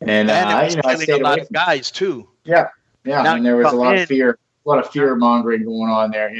And it was I killing stayed a lot away of from guys too. Yeah. Now And you there was a come lot in, of fear mongering going on there,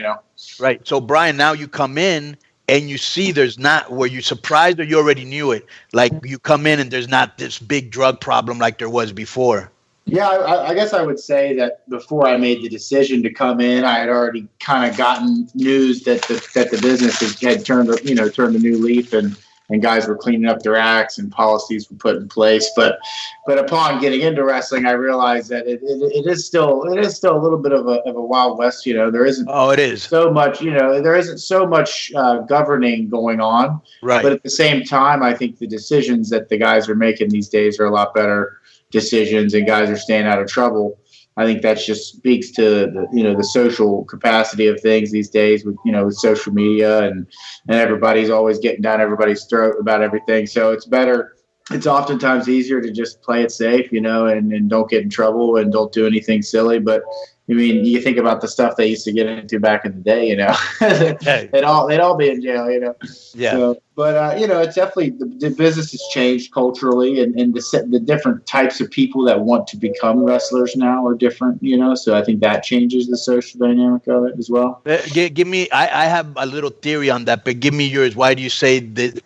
right? So Brian, now you come in and you see there's not, were you surprised or you already knew it? Like you come in and there's not this big drug problem like there was before. Yeah, I guess I would say that before I made the decision to come in, I had already kind of gotten news that the business had turned a new leaf, and guys were cleaning up their acts and policies were put in place. But upon getting into wrestling, I realized that it is still a little bit of a wild west. There isn't it is so much. There isn't so much governing going on. right. But at the same time, I think the decisions that the guys are making these days are a lot better decisions, and guys are staying out of trouble. I think that just speaks to the social capacity of things these days with social media and everybody's always getting down everybody's throat about everything. So it's better. It's oftentimes easier to just play it safe, and don't get in trouble and don't do anything silly. But I mean, you think about the stuff they used to get into back in the day, they'd all be in jail, Yeah. So, but it's definitely the business has changed culturally, and the different types of people that want to become wrestlers now are different, So I think that changes the social dynamic of it as well. Give me. I have a little theory on that, but give me yours. Why do you say the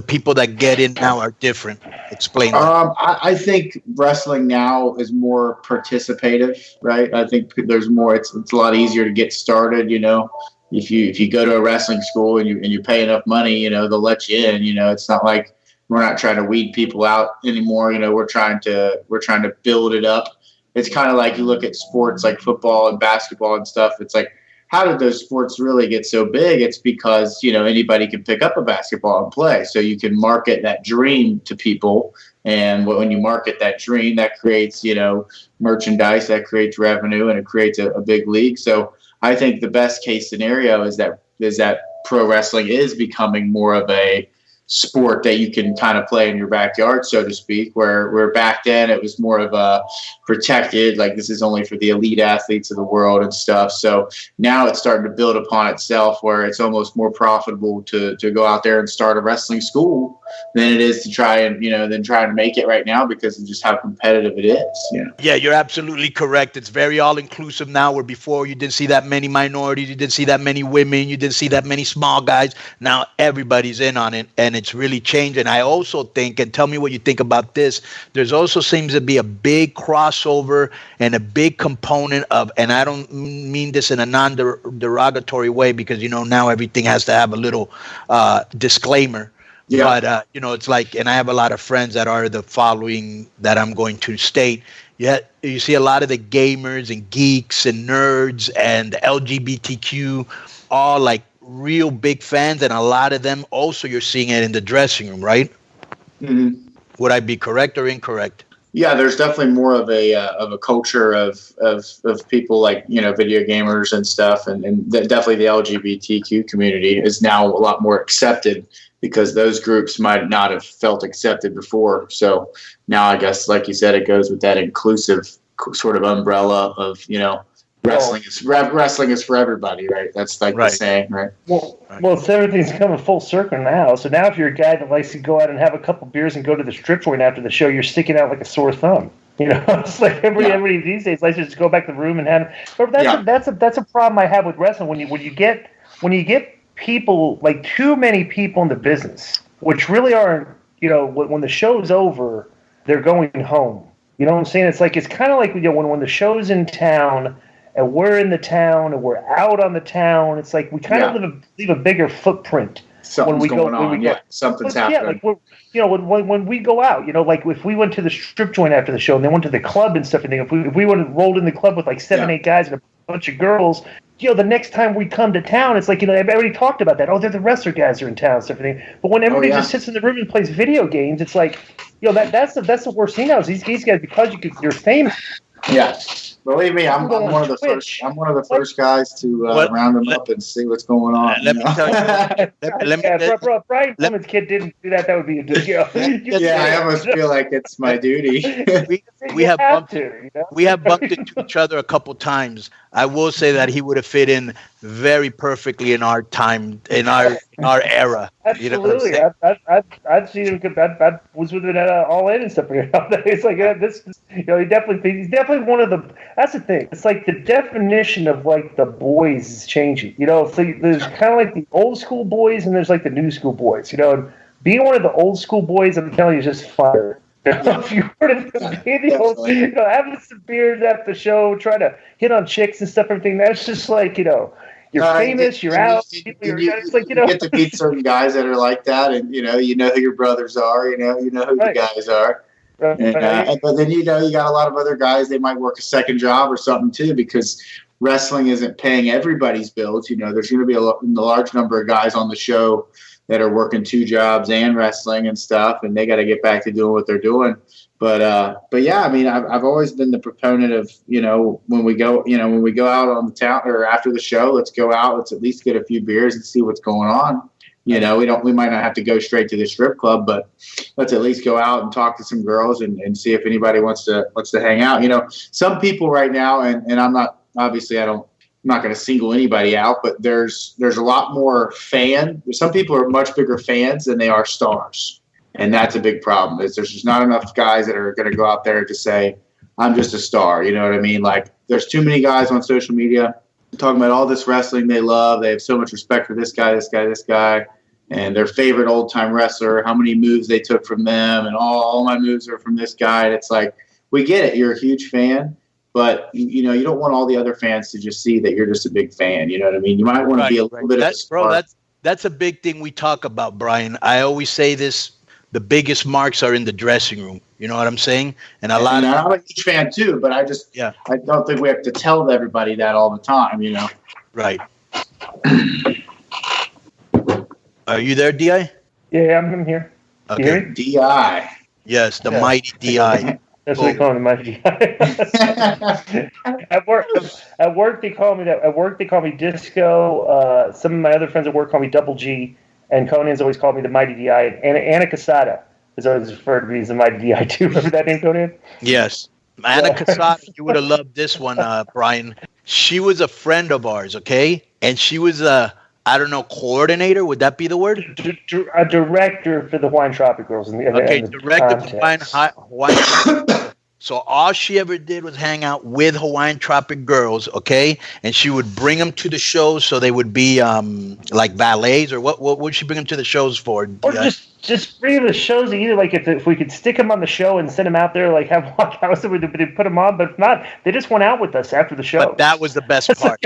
people that get in now are different? Explain that. I think wrestling now is more participative, right? I think there's more. It's a lot easier to get started, If you go to a wrestling school and you pay enough money, they'll let you in. It's not like we're not trying to weed people out anymore. We're trying to build it up. It's kind of like you look at sports like football and basketball and stuff. It's like, how did those sports really get so big? It's because, anybody can pick up a basketball and play. So you can market that dream to people. And when you market that dream, that creates, merchandise, that creates revenue, and it creates a big league. So I think the best case scenario is that pro wrestling is becoming more of a sport that you can kind of play in your backyard, so to speak, where back then it was more of a protected, like this is only for the elite athletes of the world and stuff. So now it's starting to build upon itself, where it's almost more profitable to go out there and start a wrestling school than it is to try and make it right now, because of just how competitive it is. Yeah, you're absolutely correct. It's very all inclusive now, where before you didn't see that many minorities, you didn't see that many women, you didn't see that many small guys. Now everybody's in on it, and it's really changed. And I also think, and tell me what you think about this, there's also seems to be a big crossover and a big component of, and I don't mean this in a non-derogatory way, because now everything has to have a little disclaimer. Yeah. But it's like, and I have a lot of friends that are the following that I'm going to state. Yet you see a lot of the gamers and geeks and nerds and the LGBTQ, all like real big fans, and a lot of them also you're seeing it in the dressing room, right? Mm-hmm. Would I be correct or incorrect? Yeah, there's definitely more of a culture of people like video gamers and stuff, and definitely the LGBTQ community is now a lot more accepted, because those groups might not have felt accepted before. So now I guess, like you said, it goes with that inclusive sort of umbrella of wrestling is for everybody, right? That's like the saying, right? Well, so everything's coming full circle now. So now if you're a guy that likes to go out and have a couple beers and go to the strip joint after the show, you're sticking out like a sore thumb. It's like everybody these days likes to just go back to the room and have. But that's a problem I have with wrestling. When you get people, like too many people in the business, which really aren't. When the show's over, they're going home. You know what I'm saying? It's kind of like when the show's in town, and we're in the town, and we're out on the town. It's like we kind of leave a bigger footprint when we go. Something's happening. When we go out, like if we went to the strip joint after the show, and then went to the club and stuff, and if we went and rolled in the club with like 7-8 guys and a bunch of girls, the next time we come to town, it's like everybody talked about that. Oh, they're the wrestler guys who are in town and stuff. But when everybody just sits in the room and plays video games, it's like that's the worst thing now. Is these guys, because you're famous. Yeah. Believe me, I'm one of the first. I'm one of the first guys to round them up and see what's going on. Let me tell you. Brian Pillman's kid didn't do that. That would be a good deal. I almost feel like it's my duty. we have bumped into each other a couple times. I will say that he would have fit in very perfectly in our time, in our era. Absolutely. You know what I'm saying? I've seen him. I was with him at All In and stuff. It's like this. He's definitely one of the. That's the thing. It's like the definition of like the boys is changing. So there's kind of like the old school boys and there's like the new school boys. And being one of the old school boys, I'm telling you, is just fire. If you were to be the old, having some beers after the show, trying to hit on chicks and stuff, everything. That's just like You're famous. You're out. It's like you get to meet certain guys that are like that, and you know who your brothers are. You know who right. the guys are. Right. But then you got a lot of other guys. They might work a second job or something too, because wrestling isn't paying everybody's bills. There's going to be a large number of guys on the show that are working 2 jobs and wrestling and stuff, and they got to get back to doing what they're doing. But yeah, I mean, I've always been the proponent of, when we go out on the town or after the show, let's go out, let's at least get a few beers and see what's going on. We might not have to go straight to the strip club, but let's at least go out and talk to some girls and see if anybody wants to hang out. Some people right now, and I'm not going to single anybody out, but there's a lot more some people are much bigger fans than they are stars. And that's a big problem. There's just not enough guys that are going to go out there and just say, I'm just a star. You know what I mean? Like, there's too many guys on social media talking about all this wrestling they love. They have so much respect for this guy, and their favorite old-time wrestler, how many moves they took from them, and all my moves are from this guy. And it's like, we get it. You're a huge fan. But, you don't want all the other fans to just see that you're just a big fan. You know what I mean? You might want to be a little bit of a star. Bro, that's a big thing we talk about, Brian. I always say this. The biggest marks are in the dressing room. You know what I'm saying? And I'm a huge fan too, but I don't think we have to tell everybody that all the time, Right. Are you there, DI? Yeah, I'm here. Okay. DI. Yes, the mighty DI. That's what they call him, the mighty DI. At work, they call me that. At work, they call me Disco. Some of my other friends at work call me Double G. And Conan's always called me the Mighty DI. And Anna Casada is always referred to me as the Mighty DI too. Remember that name, Conan? Yes. Anna Casada, you would have loved this one, Brian. She was a friend of ours, okay? And she was coordinator. Would that be the word? A director for the Hawaiian Tropic Girls. Director for Hawaiian Tropic. So all she ever did was hang out with Hawaiian Tropic Girls, okay? And she would bring them to the shows, so they would be like valets, or what would she bring them to the shows for? Or just bring them to shows. Either like if we could stick them on the show and send them out there, like have walk out, so we put them on. But if not, they just went out with us after the show. But that was the best part.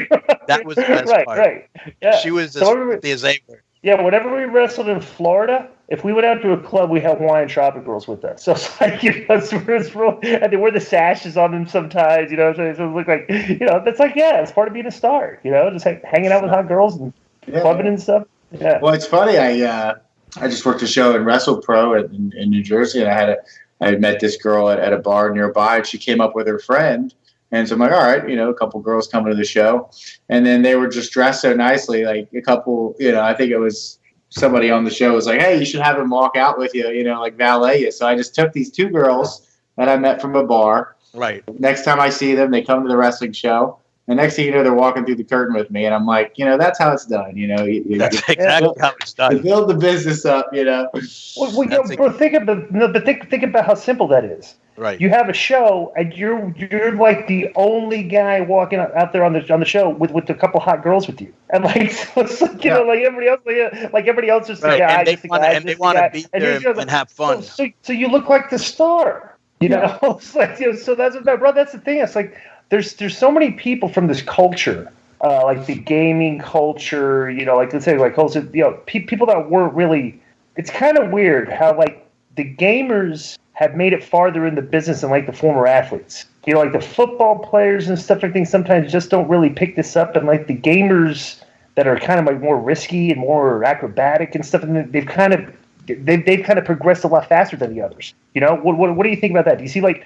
That was the best part. Right. Yeah. She was as they were. Yeah, whenever we wrestled in Florida, if we went out to a club, we had Hawaiian Tropic Girls with us. So it's like, it's real, and they wear the sashes on them sometimes, so it look like, that's like, yeah, it's part of being a star, just hanging out with hot girls and clubbing and stuff. Yeah. Well, it's funny. I just worked a show in Wrestle Pro in New Jersey, and I had met this girl at a bar nearby, and she came up with her friend. And so I'm like, all right, a couple girls coming to the show. And then they were just dressed so nicely, like a couple, I think it was somebody on the show was like, hey, you should have him walk out with you, like valet you. So I just took these 2 girls that I met from a bar. Right. Next time I see them, they come to the wrestling show. And next thing you know, they're walking through the curtain with me. And I'm like, that's how it's done. That's exactly how it's done. You build the business up, Well, bro, think about how simple that is. Right. You have a show, and you're like the only guy walking out there on the show with a couple hot girls with you, and like so it's like like everybody else is the guy, and they want to be there and have fun. So you look like the star, It's like so that's the thing. It's like there's so many people from this culture, like the gaming culture, like let's say like culture, people that weren't really. It's kind of weird how like the gamers have made it farther in the business than like the former athletes. Like the football players and stuff, I think sometimes just don't really pick this up. And like the gamers that are kind of like more risky and more acrobatic and stuff, and they've kind of progressed a lot faster than the others. What do you think about that? Do you see like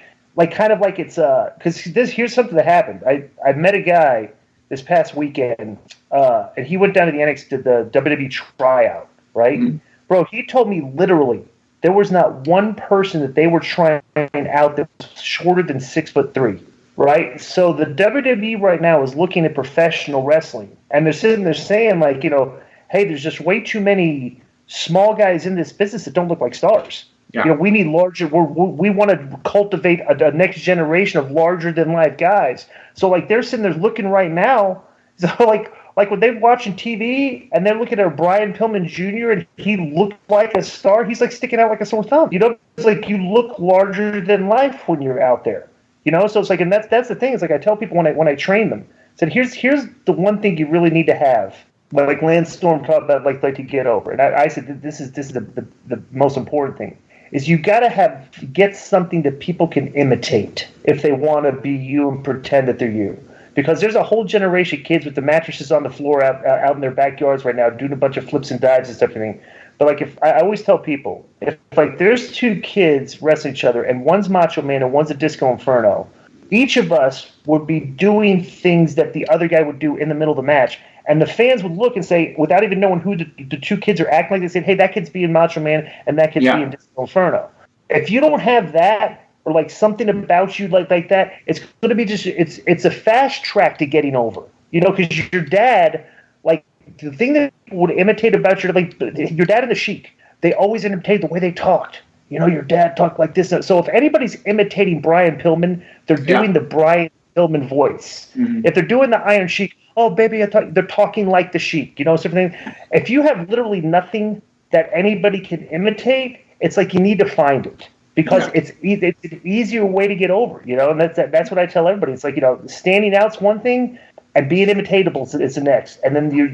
kind of like it's because here's something that happened. I met a guy this past weekend, and he went down to the NXT to the WWE tryout, right? Mm-hmm. Bro, he told me literally. There was not one person that they were trying out that was shorter than 6'3", right? So the WWE right now is looking at professional wrestling, and they're sitting there saying like, hey, there's just way too many small guys in this business that don't look like stars. Yeah. You know, we need larger. We want to cultivate a next generation of larger than life guys. So like they're sitting there looking right now, so like when they're watching TV and they're looking at Brian Pillman Jr. and he looked like a star, he's like sticking out like a sore thumb. You know, it's like you look larger than life when you're out there. You know, so it's like, and that's the thing. It's like I tell people when I train them, I said here's the one thing you really need to have. Like Lance Storm talked about, like to get over, and I said this is the most important thing. Is you got to get something that people can imitate if they want to be you and pretend that they're you. Because there's a whole generation of kids with the mattresses on the floor out in their backyards right now doing a bunch of flips and dives and stuff. But like if I always tell people, if like there's two kids wrestling each other and one's Macho Man and one's a Disco Inferno, each of us would be doing things that the other guy would do in the middle of the match. And the fans would look and say, without even knowing who the two kids are acting like, they said, hey, that kid's being Macho Man and that kid's being Disco Inferno. If you don't have that or like something about you like that, it's going to be just it's a fast track to getting over. You know, because your dad, like the thing that would imitate about your dad and the Sheik, they always imitate the way they talked. You know, your dad talked like this. So if anybody's imitating Brian Pillman, they're doing the Brian Pillman voice. Mm-hmm. If they're doing the Iron Sheik, oh, baby, they're talking like the Sheik, you know, something. If you have literally nothing that anybody can imitate, it's like you need to find it because it's an easier way to get over, you know, and that's what I tell everybody. It's like, you know, standing out's one thing and being imitatable is the next. And then you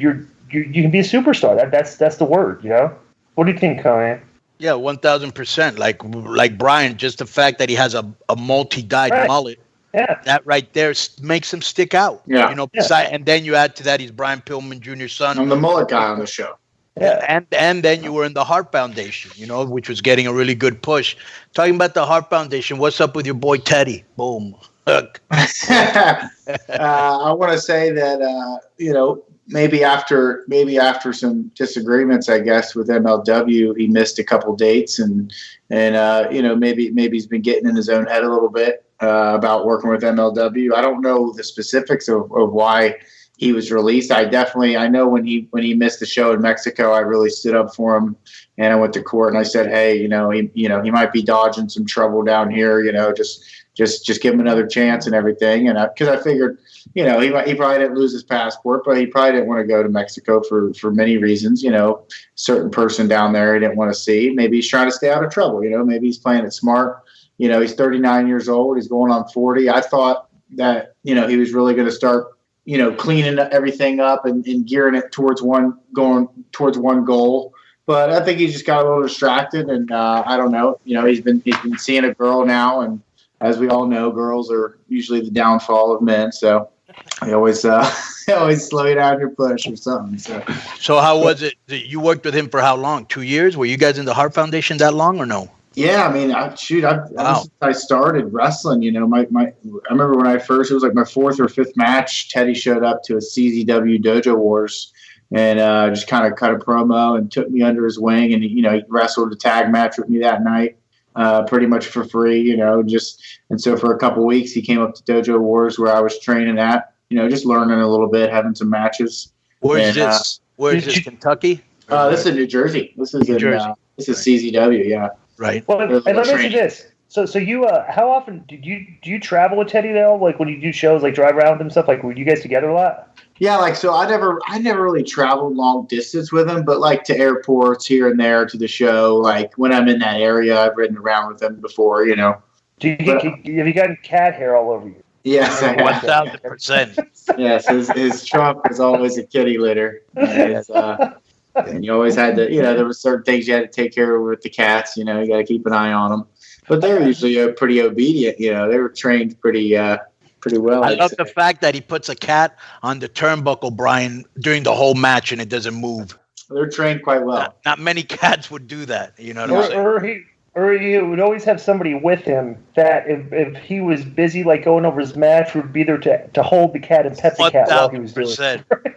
can be a superstar. That's the word, you know. What do you think, Konnan? Yeah, 1,000%. Like Brian, just the fact that he has a multi-dyed mullet. Yeah. That right there makes him stick out. Yeah. You know, and then you add to that he's Brian Pillman Jr.'s son. I'm the mullet guy on the show. Yeah. And then you were in the Heart Foundation, you know, which was getting a really good push. Talking about the Heart Foundation, what's up with your boy Teddy? Boom. I want to say that you know, maybe after some disagreements, I guess, with MLW, he missed a couple dates and you know, maybe he's been getting in his own head a little bit about working with MLW. I don't know the specifics of why he was released. I know when he missed the show in Mexico, I really stood up for him and I went to court and I said, hey, he might be dodging some trouble down here, you know, just give him another chance and everything. And because I figured, you know, he probably didn't lose his passport, but he probably didn't want to go to Mexico for many reasons. You know, certain person down there he didn't want to see. Maybe he's trying to stay out of trouble. You know, maybe he's playing it smart. You know, he's 39 years old. He's going on 40. I thought that, you know, he was really going to start, you know, cleaning everything up and gearing it towards one goal. But I think he just got a little distracted, and I don't know. You know, he's been seeing a girl now, and as we all know, girls are usually the downfall of men. So they always slow you down your push or something. So how was it? You worked with him for how long? 2 years? Were you guys in the Heart Foundation that long or no? Yeah, I mean, I started wrestling. You know, I remember when it was like my fourth or fifth match. Teddy showed up to a CZW Dojo Wars and just kind of cut a promo and took me under his wing, and he wrestled a tag match with me that night, pretty much for free. You know, and so for a couple of weeks he came up to Dojo Wars where I was training at. You know, just learning a little bit, having some matches. Where's this? Kentucky? This is New Jersey. This is this is CZW. Yeah. Right. Well, and let me ask you this. So you, how often do you travel with Teddy though? Like when you do shows, like drive around with him and stuff. Like were you guys together a lot? Yeah, like so. I never really traveled long distance with him, but like to airports here and there to the show. Like when I'm in that area, I've ridden around with him before. You know. Have you gotten cat hair all over you? Yes, 1,000%. Yes, his trunk was always a kitty litter. And you always had to, you know, there were certain things you had to take care of with the cats. You know, you got to keep an eye on them. But they were usually pretty obedient. You know, they were trained pretty well. I love the fact that he puts a cat on the turnbuckle, Brian, during the whole match, and it doesn't move. They're trained quite well. Not many cats would do that. You know what I'm saying? Or he would always have somebody with him that if he was busy, like going over his match, would be there to hold the cat and pet the cat while he was doing it.